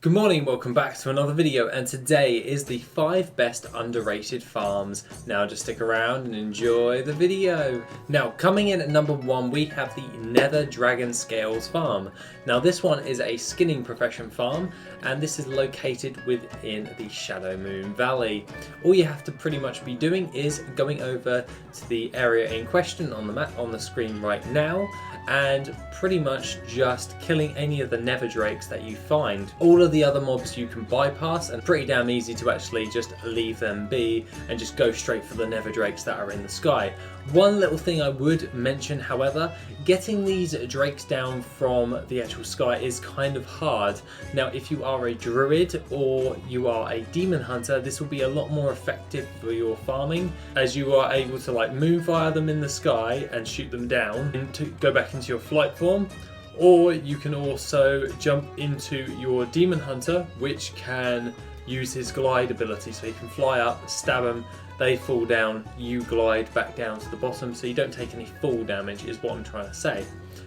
Good morning, welcome back to another video, and today is the 5 best underrated farms. Now just stick around and enjoy the video. Now coming in at number 1 we have the Nether Dragon Scales farm. Now this one is a skinning profession farm and this is located within the Shadow Moon Valley. All you have to pretty much be doing is going over to the area in question on the map on the screen right now and pretty much just killing any of the nether drakes that you find. All of the other mobs you can bypass and pretty damn easy to actually just leave them be and just go straight for the nether drakes that are in the sky. One little thing I would mention, however, getting these drakes down from the actual sky is kind of hard. Now if you are a druid or you are a demon hunter, this will be a lot more effective for your farming, as you are able to like moonfire them in the sky and shoot them down and to go back into your flight form. Or you can also jump into your demon hunter, which can use his glide ability, so you can fly up, stab them, they fall down, you glide back down to the bottom, so you don't take any fall damage is what I'm trying to say,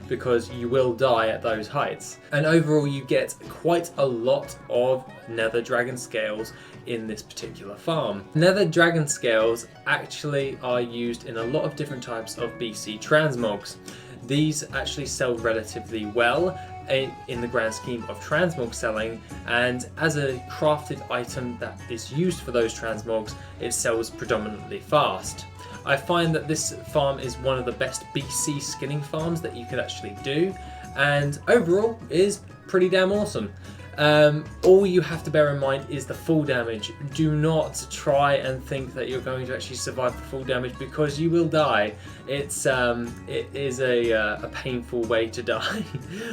because you will die at those heights. And overall you get quite a lot of nether dragon scales in this particular farm. Nether dragon scales actually are used in a lot of different types of BC transmogs. These actually sell relatively well in the grand scheme of transmog selling, and as a crafted item that is used for those transmogs, it sells predominantly fast. I find that this farm is one of the best BC skinning farms that you could actually do, and overall is pretty damn awesome. All you have to bear in mind is the fall damage. Do not try and think that you're going to actually survive the fall damage, because you will die. It is a painful way to die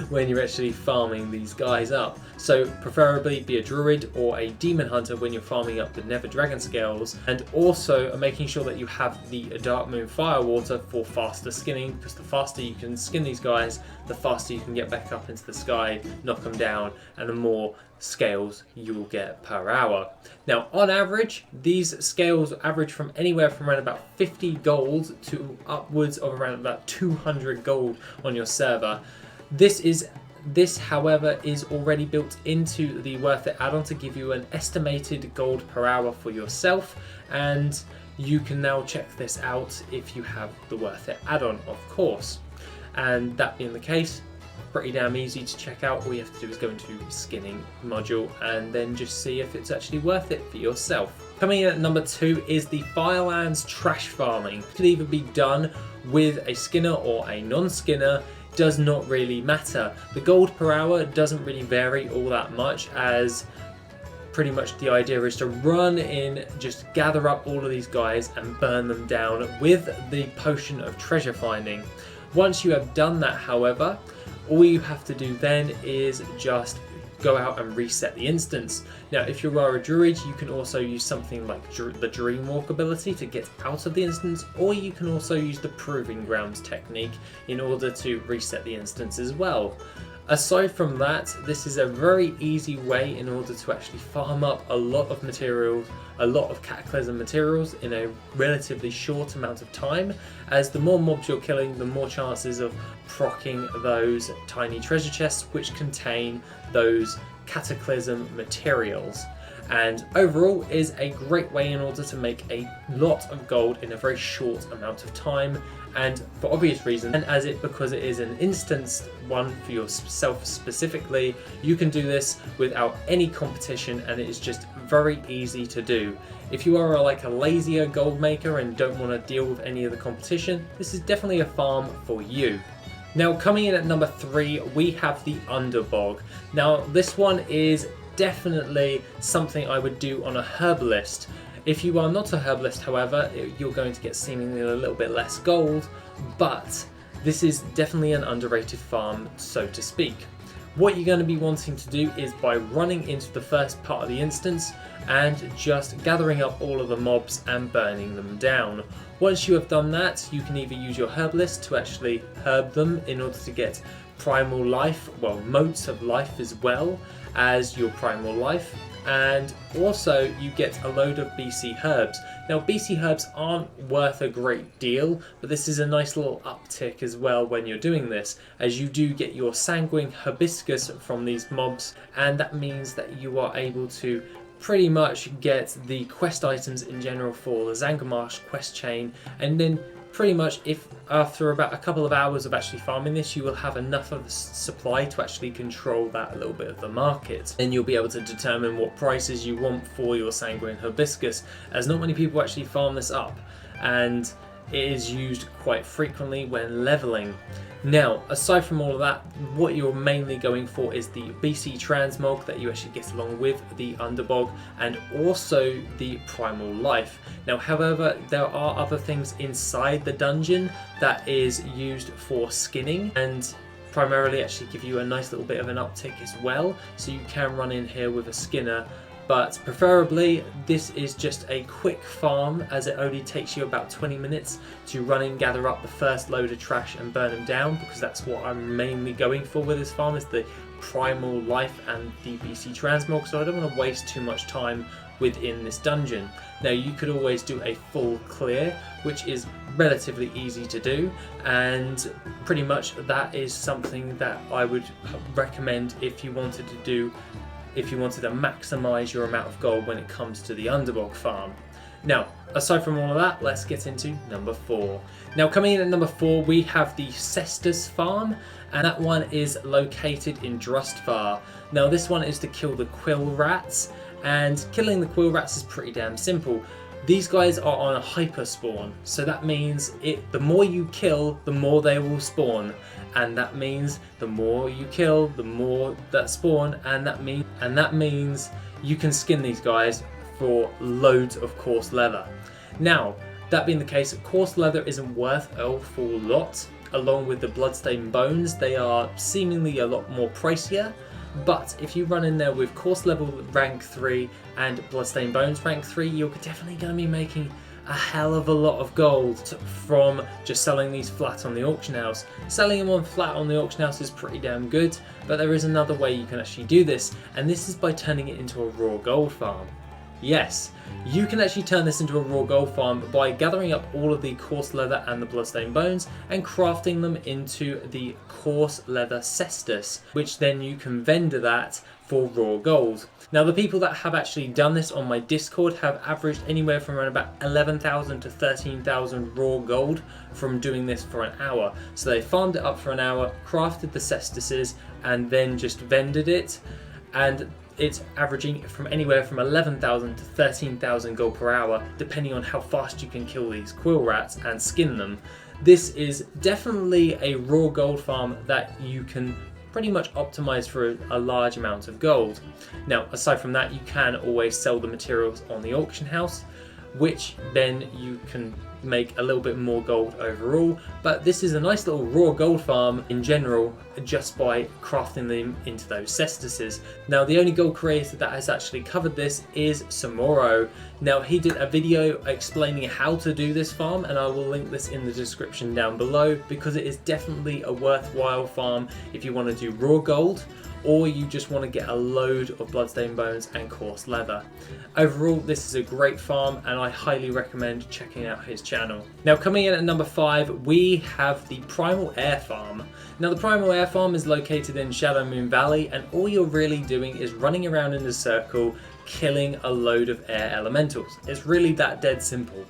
when you're actually farming these guys up. So preferably be a druid or a demon hunter when you're farming up the nether dragon scales, and also making sure that you have the dark moon firewater for faster skinning, because the faster you can skin these guys, the faster you can get back up into the sky, knock them down, and the more scales you'll get per hour. Now on average these scales average from anywhere from around about 50 gold to upwards of around about 200 gold on your server. This however is already built into the Worth It add-on to give you an estimated gold per hour for yourself, and you can now check this out if you have the Worth It add-on, of course. And that being the case, pretty damn easy to check out. All you have to do is go into skinning module and then just see if it's actually worth it for yourself. Coming in at number 2 is the FIRELANDS trash farming. It could either be done with a skinner or a non-skinner, does not really matter. The gold per hour doesn't really vary all that much, as pretty much the idea is to run in, just gather up all of these guys and burn them down with the potion of treasure finding. Once you have done that, however, all you have to do then is just go out and reset the instance. Now if you are a druid, you can also use something like the Dreamwalk ability to get out of the instance, or you can also use the Proving Grounds technique in order to reset the instance as well. Aside from that, this is a very easy way in order to actually farm up a lot of materials, a lot of cataclysm materials in a relatively short amount of time, as the more mobs you're killing, the more chances of proccing those tiny treasure chests which contain those cataclysm materials. And overall is a great way in order to make a lot of gold in a very short amount of time, and for obvious reasons, and because it is an instanced one for yourself specifically, you can do this without any competition, and it is just very easy to do. If you are like a lazier gold maker and don't want to deal with any of the competition, this is definitely a farm for you. Now coming in at number 3 we have the Underbog. Now this one is definitely something I would do on a herbalist. If you are not a herbalist, however, you're going to get seemingly a little bit less gold, but this is definitely an underrated farm, so to speak. What you're going to be wanting to do is by running into the first part of the instance and just gathering up all of the mobs and burning them down. Once you have done that, you can either use your herbalist to actually herb them in order to get primal life, well, motes of life as well as your primal life. And also you get a load of BC herbs. Now BC herbs aren't worth a great deal, but this is a nice little uptick as well when you're doing this, as you do get your sanguine hibiscus from these mobs, and that means that you are able to pretty much get the quest items in general for the Zangarmarsh quest chain, and then pretty much if after about a couple of hours of actually farming this, you will have enough of a supply to actually control that a little bit of the market. Then you'll be able to determine what prices you want for your sanguine hibiscus, as not many people actually farm this up, and it is used quite frequently when leveling. Now, aside from all of that, what you're mainly going for is the BC transmog that you actually get along with the Underbog, and also the primal life. Now, however, there are other things inside the dungeon that is used for skinning, and primarily actually give you a nice little bit of an uptick as well, so you can run in here with a skinner. But preferably this is just a quick farm, as it only takes you about 20 minutes to run in, gather up the first load of trash and burn them down, because that's what I'm mainly going for with this farm, is the primal life and the BC transmog, so I don't want to waste too much time within this dungeon. Now you could always do a full clear, which is relatively easy to do, and pretty much that is something that I would recommend if you wanted to maximize your amount of gold when it comes to the Underbog farm. Now, aside from all of that, let's get into number 4. Now, coming in at number 4, we have the CESTUS farm, and that one is located in Drustvar. Now, this one is to kill the quill rats, and killing the quill rats is pretty damn simple. These guys are on a hyper spawn, so that means the more you kill, the more they will spawn, and that means the more you kill, the more that spawn, and that means you can skin these guys for loads of coarse leather. Now, that being the case, coarse leather isn't worth an awful lot. Along with the bloodstained bones, they are seemingly a lot more pricier. But if you run in there with course level rank 3 and bloodstained bones rank 3, you're definitely going to be making a hell of a lot of gold from just selling these flat on the auction house. Selling them on flat on the auction house is pretty damn good, but there is another way you can actually do this, and this is by turning it into a raw gold farm. Yes, you can actually turn this into a raw gold farm by gathering up all of the coarse leather and the bloodstained bones and crafting them into the coarse leather cestus, which then you can vendor that for raw gold. Now, the people that have actually done this on my Discord have averaged anywhere from around about 11,000 to 13,000 raw gold from doing this for an hour. So they farmed it up for an hour, crafted the cestuses, and then just vendored it, and it's averaging from anywhere from 11,000 to 13,000 gold per hour, depending on how fast you can kill these quill rats and skin them. This is definitely a raw gold farm that you can pretty much optimize for a large amount of gold. Now, aside from that, you can always sell the materials on the auction house, which then you can make a little bit more gold overall. But this is a nice little raw gold farm in general, just by crafting them into those cestuses. Now, the only gold creator that has actually covered this is Samoro. Now, he did a video explaining how to do this farm, and I will link this in the description down below, because it is definitely a worthwhile farm if you want to do raw gold, or you just want to get a load of bloodstained bones and coarse leather. Overall, this is a great farm, and I highly recommend checking out his channel. Now, coming in at number 5, we have the Primal Air Farm. Now, the Primal Air Farm is located in Shadowmoon Valley, and all you're really doing is running around in a circle, killing a load of air elementals. It's really that dead simple.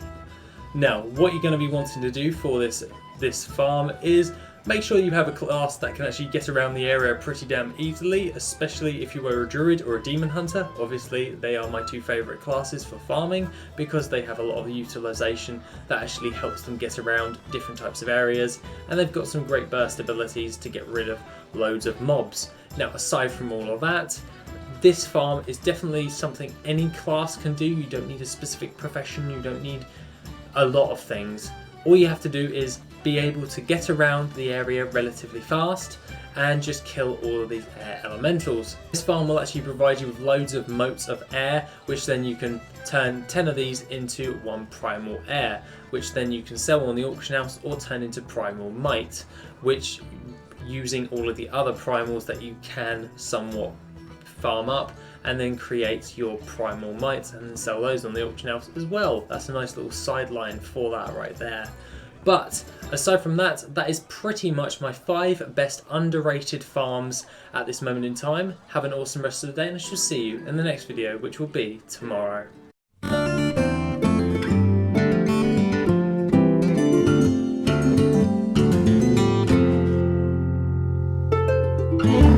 Now, what you're going to be wanting to do for this farm is make sure you have a class that can actually get around the area pretty damn easily, especially if you were a druid or a demon hunter. Obviously, they are my two favourite classes for farming, because they have a lot of utilization that actually helps them get around different types of areas, and they've got some great burst abilities to get rid of loads of mobs. Now, aside from all of that, this farm is definitely something any class can do. You don't need a specific profession, you don't need a lot of things. All you have to do is be able to get around the area relatively fast and just kill all of these air elementals. This farm will actually provide you with loads of motes of air, which then you can turn 10 of these into 1 primal air, which then you can sell on the auction house or turn into primal might, which using all of the other primals that you can somewhat farm up, and then create your primal mites and sell those on the auction house as well. That's a nice little sideline for that right there. But aside from that, that is pretty much my 5 best underrated farms at this moment in time. Have an awesome rest of the day, and I shall see you in the next video, which will be tomorrow. Yeah.